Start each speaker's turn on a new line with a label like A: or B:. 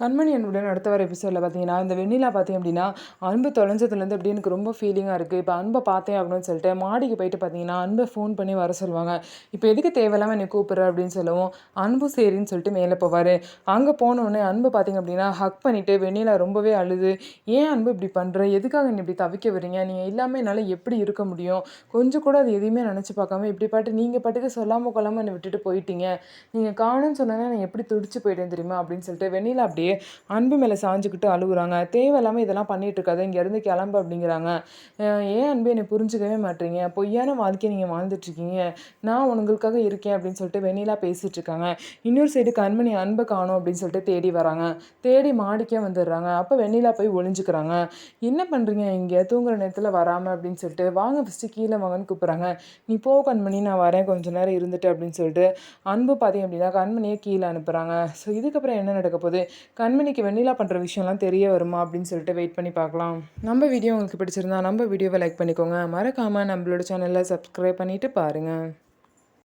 A: கண்மணி என்னுடன் அடுத்த வர எபிசோடில் பார்த்தீங்கன்னா, இந்த வெண்ணிலா பார்த்தீங்க அப்படின்னா, அன்பு தொலைஞ்சதுலேருந்து அப்படியே எனக்கு ரொம்ப ஃபீலிங்காக இருக்குது. இப்போ அன்பை பார்த்தேன் அப்படின்னு சொல்லிட்டு மாடிக்கு போயிட்டு பார்த்தீங்கன்னா, அன்பை ஃபோன் பண்ணி வர சொல்லுவாங்க. இப்போ எதுக்கு தேவையில்லாமல் என்னை கூப்பிட்ற அப்படின்னு சொல்லவும், அன்பு சரின்னு சொல்லிட்டு மேலே போவார். அங்கே போனோடனே அன்பு பார்த்தீங்க அப்படின்னா, ஹக் பண்ணிவிட்டு வெண்ணிலா ரொம்பவே அழுது, "ஏன் அன்பு இப்படி பண்ணுற? எதுக்காக என்னை இப்படி தவிக்க விடுறீங்க? நீங்கள் இல்லாமல் என்னால் எப்படி இருக்க முடியும்? கொஞ்சம் கூட அது எதையுமே நினச்சி பார்க்காம இப்படி பாட்டு நீங்கள் பாட்டுக்கு சொல்லாமல் கொள்ளாமல் என்னை விட்டுட்டு போயிட்டீங்க. நீங்கள் காணும்னு சொன்னோன்னே நான் எப்படி துடிச்சு போயிட்டேன் தெரியுமா?" அப்படின்னு சொல்லிட்டு வெண்ணிலா அப்படியே அன்பு மேலே சாஞ்சுக்கிட்டு அழுகுறாங்க. தேவையில்லாமல் இதெல்லாம் பண்ணிட்டு இருக்காத, இங்கேருந்து கிளம்பு அப்படிங்கிறாங்க. ஏன் அன்பு என்னை புரிஞ்சுக்கவே மாட்டீங்க? பொய்யான வாழ்க்கையை நீங்கள் வாழ்ந்துட்டுருக்கீங்க. நான் உங்களுக்காக இருக்கேன் அப்படின்னு சொல்லிட்டு வெண்ணிலா பேசிகிட்டு இருக்காங்க. இன்னொரு சைடு கண்மணி அன்பை காணோம் அப்படின்னு சொல்லிட்டு தேடி வராங்க. தேடி மாடிக்கே வந்துடுறாங்க. அப்போ வெண்ணிலா போய் ஒளிஞ்சுக்கிறாங்க. என்ன பண்ணுறீங்க இங்கே தூங்குற நேரத்தில் வராமல் அப்படின்னு சொல்லிட்டு, வாங்க ஃபஸ்ட்டு கீழே வாங்கன்னு கூப்பிட்றாங்க. நீ போ கண்மணி, நான் வரேன் கொஞ்ச நேரம் இருந்துட்டு அப்படின்னு சொல்லிட்டு அன்பு பார்த்தீங்க அப்படின்னா கண்மணியை கீழே அனுப்புகிறாங்க. ஸோ இதுக்கப்புறம் என்ன நடக்க போகுது? கண்மணிக்கு வெண்ணிலா பண்ணுற விஷயம்லாம் தெரிய வருமா அப்படின்னு சொல்லிட்டு வெயிட் பண்ணி பார்க்கலாம். நம்ம வீடியோ உங்களுக்கு பிடிச்சிருந்தா நம்ம வீடியோவை லைக் பண்ணிக்கோங்க. மறக்காமல் நம்மளோட சேனலை சப்ஸ்கிரைப் பண்ணிவிட்டு பாருங்கள்.